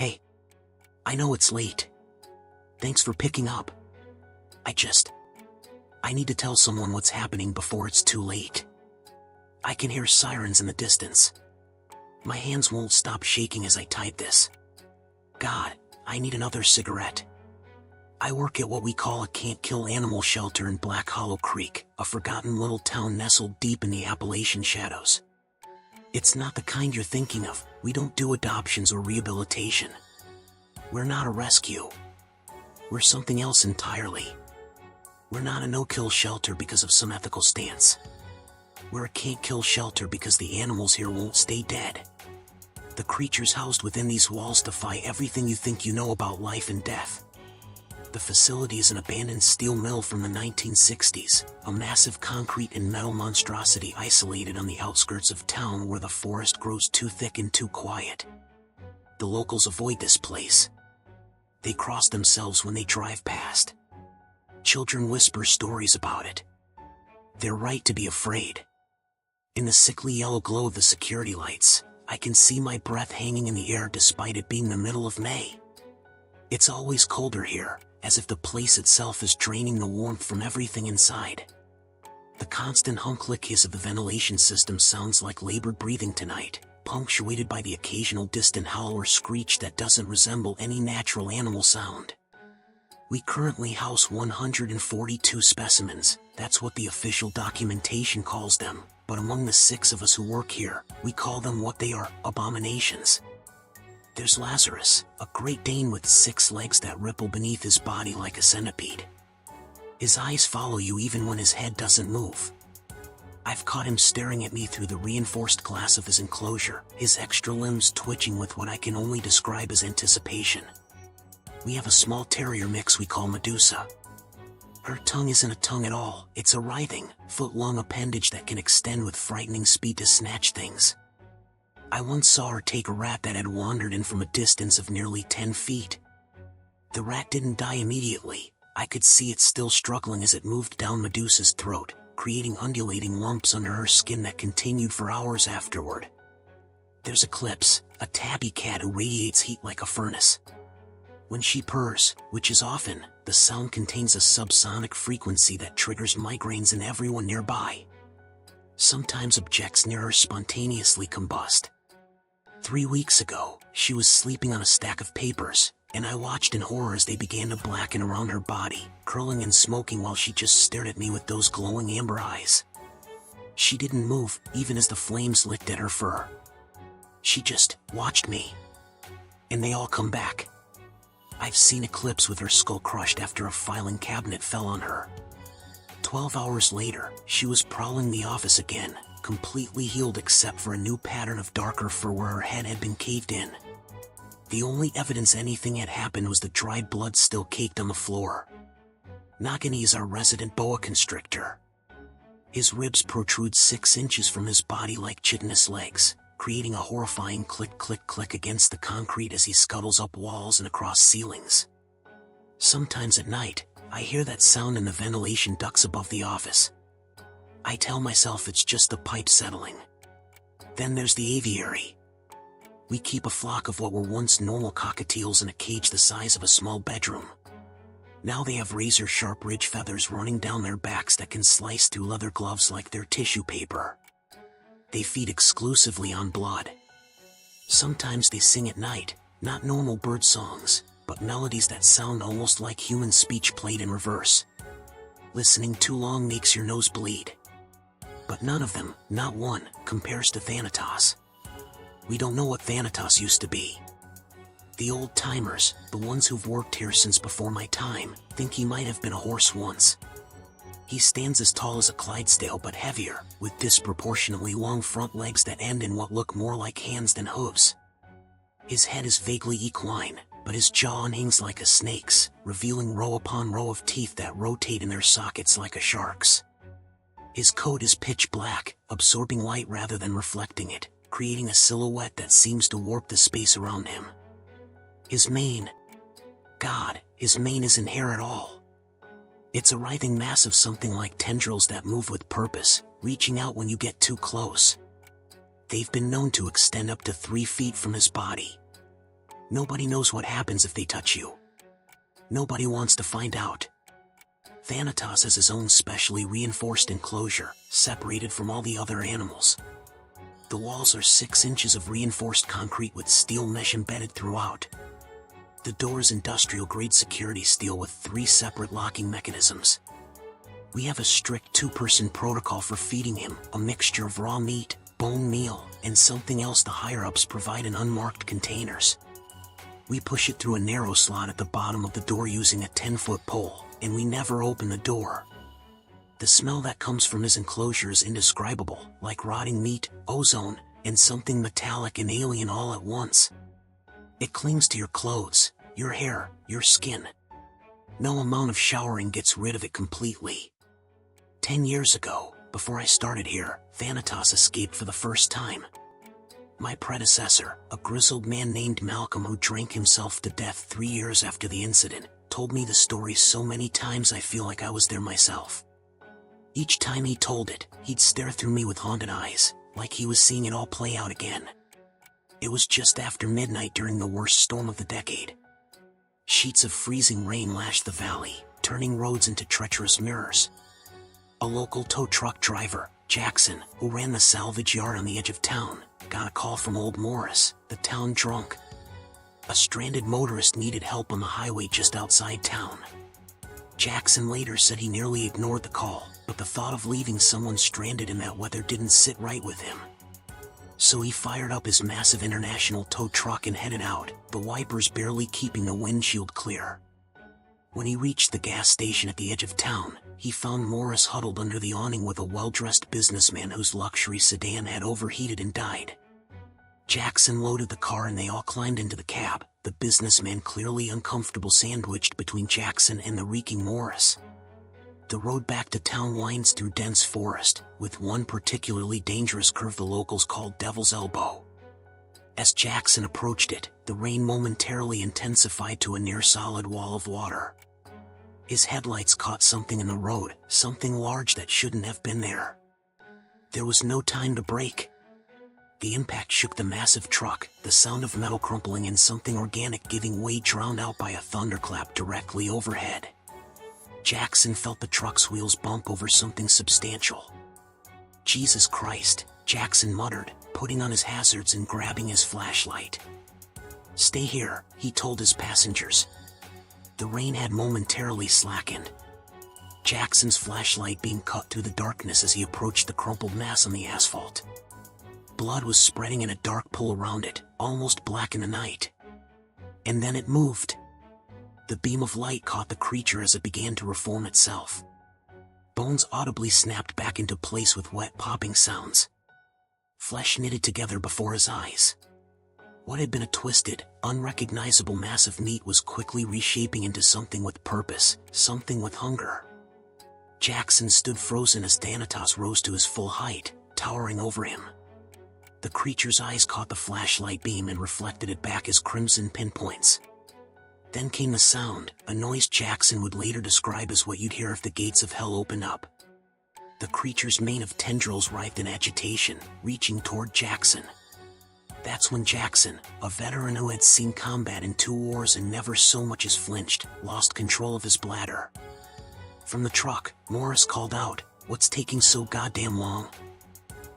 Hey, I know it's late. Thanks for picking up. I need to tell someone what's happening before it's too late. I can hear sirens in the distance. My hands won't stop shaking as I type this. God, I need another cigarette. I work at what we call a can't-kill animal shelter in Blackhollow Creek, a forgotten little town nestled deep in the Appalachian shadows. It's not the kind you're thinking of. We don't do adoptions or rehabilitation. We're not a rescue. We're something else entirely. We're not a no-kill shelter because of some ethical stance. We're a can't-kill shelter because the animals here won't stay dead. The creatures housed within these walls defy everything you think you know about life and death. The facility is an abandoned steel mill from the 1960s, a massive concrete and metal monstrosity isolated on the outskirts of town where the forest grows too thick and too quiet. The locals avoid this place. They cross themselves when they drive past. Children whisper stories about it. They're right to be afraid. In the sickly yellow glow of the security lights, I can see my breath hanging in the air despite it being the middle of May. It's always colder here, as if the place itself is draining the warmth from everything inside. The constant hum-click hiss of the ventilation system sounds like labored breathing tonight, punctuated by the occasional distant howl or screech that doesn't resemble any natural animal sound. We currently house 142 specimens, that's what the official documentation calls them, but among the 6 of us who work here, we call them what they are, abominations. There's Lazarus, a Great Dane with 6 legs that ripple beneath his body like a centipede. His eyes follow you even when his head doesn't move. I've caught him staring at me through the reinforced glass of his enclosure, his extra limbs twitching with what I can only describe as anticipation. We have a small terrier mix we call Medusa. Her tongue isn't a tongue at all, it's a writhing, foot-long appendage that can extend with frightening speed to snatch things. I once saw her take a rat that had wandered in from a distance of nearly 10 feet. The rat didn't die immediately. I could see it still struggling as it moved down Medusa's throat, creating undulating lumps under her skin that continued for hours afterward. There's Eclipse, a tabby cat who radiates heat like a furnace. When she purrs, which is often, the sound contains a subsonic frequency that triggers migraines in everyone nearby. Sometimes objects near her spontaneously combust. 3 weeks ago, she was sleeping on a stack of papers, and I watched in horror as they began to blacken around her body, curling and smoking while she just stared at me with those glowing amber eyes. She didn't move, even as the flames licked at her fur. She just watched me. And they all come back. I've seen Eclipse with her skull crushed after a filing cabinet fell on her. 12 hours later, she was prowling the office again, completely healed except for a new pattern of darker fur where her head had been caved in. The only evidence anything had happened was the dried blood still caked on the floor. Nagini is our resident boa constrictor. His ribs protrude 6 inches from his body like chitinous legs, creating a horrifying click-click-click against the concrete as he scuttles up walls and across ceilings. Sometimes at night, I hear that sound in the ventilation ducts above the office. I tell myself it's just the pipe settling. Then there's the aviary. We keep a flock of what were once normal cockatiels in a cage the size of a small bedroom. Now they have razor-sharp ridge feathers running down their backs that can slice through leather gloves like they're tissue paper. They feed exclusively on blood. Sometimes they sing at night, not normal bird songs, but melodies that sound almost like human speech played in reverse. Listening too long makes your nose bleed. But none of them, not one, compares to Thanatos. We don't know what Thanatos used to be. The old-timers, the ones who've worked here since before my time, think he might have been a horse once. He stands as tall as a Clydesdale but heavier, with disproportionately long front legs that end in what look more like hands than hooves. His head is vaguely equine, but his jaw hangs like a snake's, revealing row upon row of teeth that rotate in their sockets like a shark's. His coat is pitch black, absorbing light rather than reflecting it, creating a silhouette that seems to warp the space around him. His mane. God, his mane isn't hair at all. It's a writhing mass of something like tendrils that move with purpose, reaching out when you get too close. They've been known to extend up to 3 feet from his body. Nobody knows what happens if they touch you. Nobody wants to find out. Thanatos has his own specially reinforced enclosure, separated from all the other animals. The walls are 6 inches of reinforced concrete with steel mesh embedded throughout. The door is industrial-grade security steel with 3 separate locking mechanisms. We have a strict 2-person protocol for feeding him, a mixture of raw meat, bone meal, and something else the higher-ups provide in unmarked containers. We push it through a narrow slot at the bottom of the door using a 10-foot pole, and we never open the door. The smell that comes from his enclosure is indescribable, like rotting meat, ozone, and something metallic and alien all at once. It clings to your clothes, your hair, your skin. No amount of showering gets rid of it completely. 10 years ago, before I started here, Thanatos escaped for the first time. My predecessor, a grizzled man named Malcolm who drank himself to death 3 years after the incident, told me the story so many times I feel like I was there myself. Each time he told it, he'd stare through me with haunted eyes, like he was seeing it all play out again. It was just after midnight during the worst storm of the decade. Sheets of freezing rain lashed the valley, turning roads into treacherous mirrors. A local tow truck driver, Jackson, who ran the salvage yard on the edge of town, got a call from old Morris, the town drunk. A stranded motorist needed help on the highway just outside town. Jackson later said he nearly ignored the call, but the thought of leaving someone stranded in that weather didn't sit right with him. So he fired up his massive international tow truck and headed out, the wipers barely keeping the windshield clear. When he reached the gas station at the edge of town, he found Morris huddled under the awning with a well-dressed businessman whose luxury sedan had overheated and died. Jackson loaded the car and they all climbed into the cab, the businessman clearly uncomfortable sandwiched between Jackson and the reeking Morris. The road back to town winds through dense forest, with one particularly dangerous curve the locals called Devil's Elbow. As Jackson approached it, the rain momentarily intensified to a near-solid wall of water. His headlights caught something in the road, something large that shouldn't have been there. There was no time to brake. The impact shook the massive truck, the sound of metal crumpling and something organic giving way drowned out by a thunderclap directly overhead. Jackson felt the truck's wheels bump over something substantial. "Jesus Christ," Jackson muttered, putting on his hazards and grabbing his flashlight. "Stay here," he told his passengers. The rain had momentarily slackened. Jackson's flashlight beam cut through the darkness as he approached the crumpled mass on the asphalt. Blood was spreading in a dark pool around it, almost black in the night. And then it moved. The beam of light caught the creature as it began to reform itself. Bones audibly snapped back into place with wet popping sounds. Flesh knitted together before his eyes. What had been a twisted, unrecognizable mass of meat was quickly reshaping into something with purpose, something with hunger. Jackson stood frozen as Thanatos rose to his full height, towering over him. The creature's eyes caught the flashlight beam and reflected it back as crimson pinpoints. Then came the sound, a noise Jackson would later describe as what you'd hear if the gates of hell opened up. The creature's mane of tendrils writhed in agitation, reaching toward Jackson. That's when Jackson, a veteran who had seen combat in 2 wars and never so much as flinched, lost control of his bladder. From the truck, Morris called out, "What's taking so goddamn long?"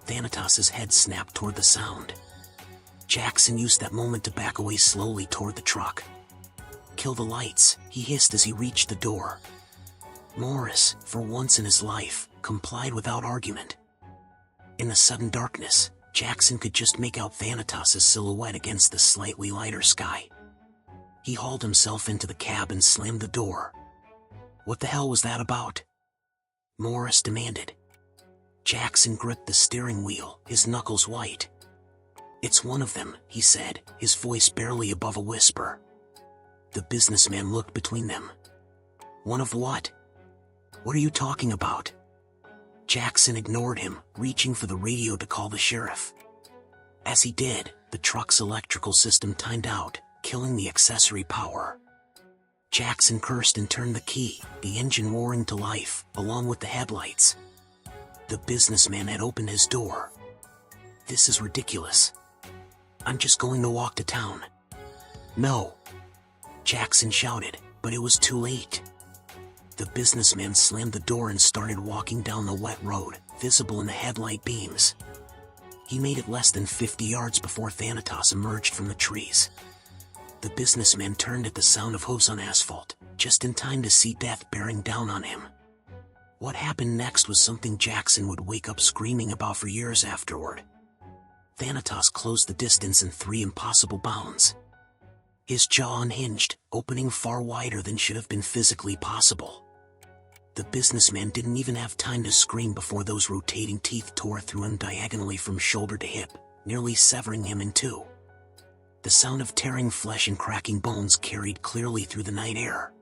Thanatos' head snapped toward the sound. Jackson used that moment to back away slowly toward the truck. "Kill the lights," he hissed as he reached the door. Morris, for once in his life, complied without argument. In the sudden darkness, Jackson could just make out Thanatos' silhouette against the slightly lighter sky. He hauled himself into the cab and slammed the door. "What the hell was that about?" Morris demanded. Jackson gripped the steering wheel, his knuckles white. "It's one of them," he said, his voice barely above a whisper. The businessman looked between them. "One of what? What are you talking about?" Jackson ignored him, reaching for the radio to call the sheriff. As he did, the truck's electrical system timed out, killing the accessory power. Jackson cursed and turned the key, the engine roaring to life, along with the headlights. The businessman had opened his door. "This is ridiculous. I'm just going to walk to town." No! Jackson shouted, but it was too late. The businessman slammed the door and started walking down the wet road, visible in the headlight beams. He made it less than 50 yards before Thanatos emerged from the trees. The businessman turned at the sound of hooves on asphalt, just in time to see death bearing down on him. What happened next was something Jackson would wake up screaming about for years afterward. Thanatos closed the distance in 3 impossible bounds. His jaw unhinged, opening far wider than should have been physically possible. The businessman didn't even have time to scream before those rotating teeth tore through him diagonally from shoulder to hip, nearly severing him in 2. The sound of tearing flesh and cracking bones carried clearly through the night air.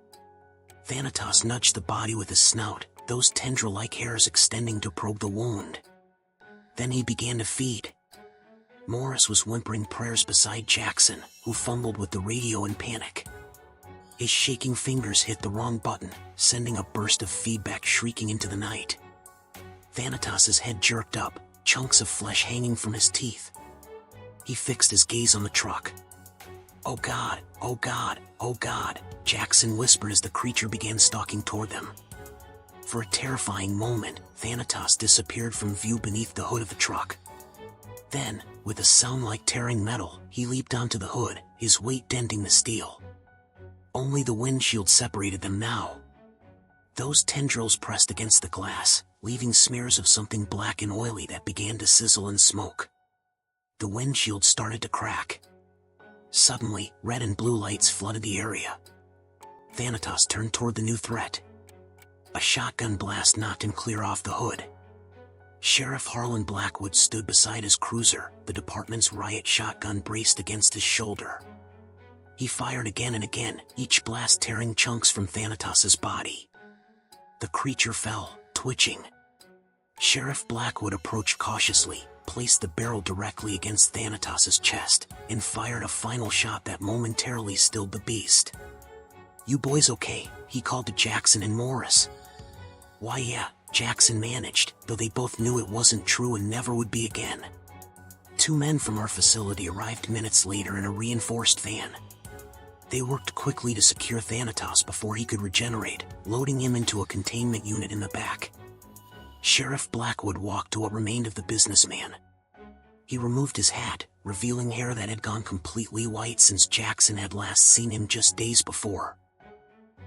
Thanatos nudged the body with his snout, those tendril-like hairs extending to probe the wound. Then he began to feed. Morris was whimpering prayers beside Jackson, who fumbled with the radio in panic. His shaking fingers hit the wrong button, sending a burst of feedback shrieking into the night. Thanatos' head jerked up, chunks of flesh hanging from his teeth. He fixed his gaze on the truck. "Oh God, oh God, oh God," Jackson whispered as the creature began stalking toward them. For a terrifying moment, Thanatos disappeared from view beneath the hood of the truck. Then, with a sound like tearing metal, he leaped onto the hood, his weight denting the steel. Only the windshield separated them now. Those tendrils pressed against the glass, leaving smears of something black and oily that began to sizzle and smoke. The windshield started to crack. Suddenly, red and blue lights flooded the area. Thanatos turned toward the new threat. A shotgun blast knocked him clear off the hood. Sheriff Harlan Blackwood stood beside his cruiser, the department's riot shotgun braced against his shoulder. He fired again and again, each blast tearing chunks from Thanatos' body. The creature fell, twitching. Sheriff Blackwood approached cautiously, placed the barrel directly against Thanatos' chest, and fired a final shot that momentarily stilled the beast. "You boys okay?" he called to Jackson and Morris. "Why yeah," Jackson managed, though they both knew it wasn't true and never would be again. 2 men from our facility arrived minutes later in a reinforced van. They worked quickly to secure Thanatos before he could regenerate, loading him into a containment unit in the back. Sheriff Blackwood walked to what remained of the businessman. He removed his hat, revealing hair that had gone completely white since Jackson had last seen him just days before.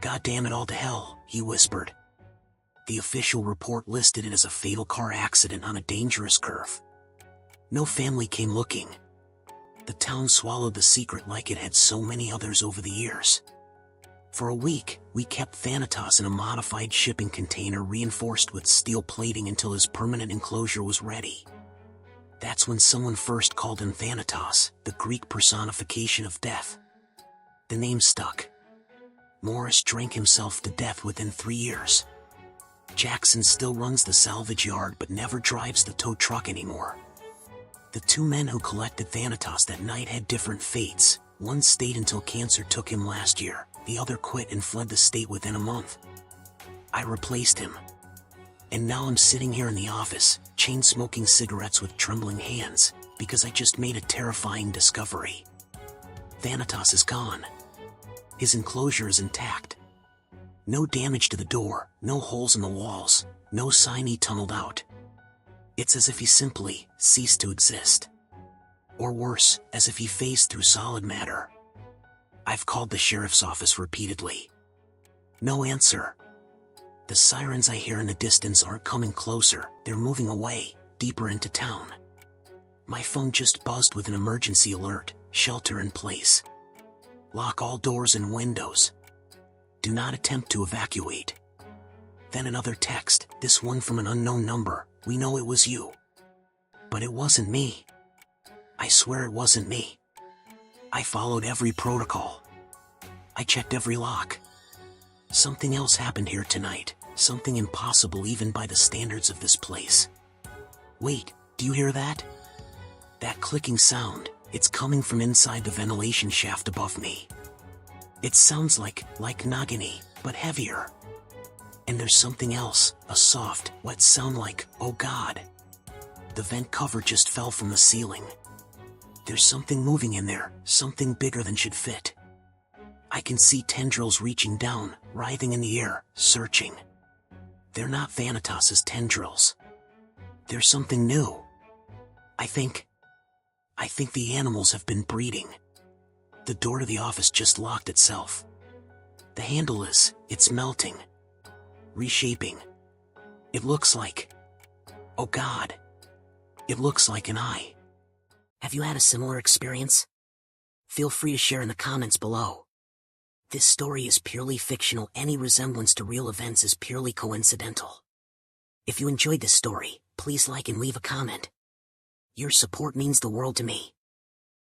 "God damn it all to hell," he whispered. The official report listed it as a fatal car accident on a dangerous curve. No family came looking. The town swallowed the secret like it had so many others over the years. For a week, we kept Thanatos in a modified shipping container reinforced with steel plating until his permanent enclosure was ready. That's when someone first called him Thanatos, the Greek personification of death. The name stuck. Morris drank himself to death within 3 years. Jackson still runs the salvage yard but never drives the tow truck anymore. The 2 men who collected Thanatos that night had different fates. One stayed until cancer took him last year, the other quit and fled the state within a month. I replaced him. And now I'm sitting here in the office, chain-smoking cigarettes with trembling hands, because I just made a terrifying discovery. Thanatos is gone. His enclosure is intact. No damage to the door, no holes in the walls, no sign he tunneled out. It's as if he simply ceased to exist. Or worse, as if he phased through solid matter. I've called the sheriff's office repeatedly. No answer. The sirens I hear in the distance aren't coming closer, they're moving away, deeper into town. My phone just buzzed with an emergency alert, shelter in place. Lock all doors and windows. Do not attempt to evacuate. Then another text, this one from an unknown number. We know it was you. But it wasn't me. I swear it wasn't me. I followed every protocol. I checked every lock. Something else happened here tonight, something impossible even by the standards of this place. Wait, do you hear that? That clicking sound, it's coming from inside the ventilation shaft above me. It sounds like Nagini, but heavier. And there's something else, a soft, wet sound like, oh God. The vent cover just fell from the ceiling. There's something moving in there, something bigger than should fit. I can see tendrils reaching down, writhing in the air, searching. They're not Thanatos' tendrils. They're something new. I think the animals have been breeding. The door to the office just locked itself. The handle it's melting. Reshaping. It looks like... oh God. It looks like an eye. Have you had a similar experience? Feel free to share in the comments below. This story is purely fictional. Any resemblance to real events is purely coincidental. If you enjoyed this story, please like and leave a comment. Your support means the world to me.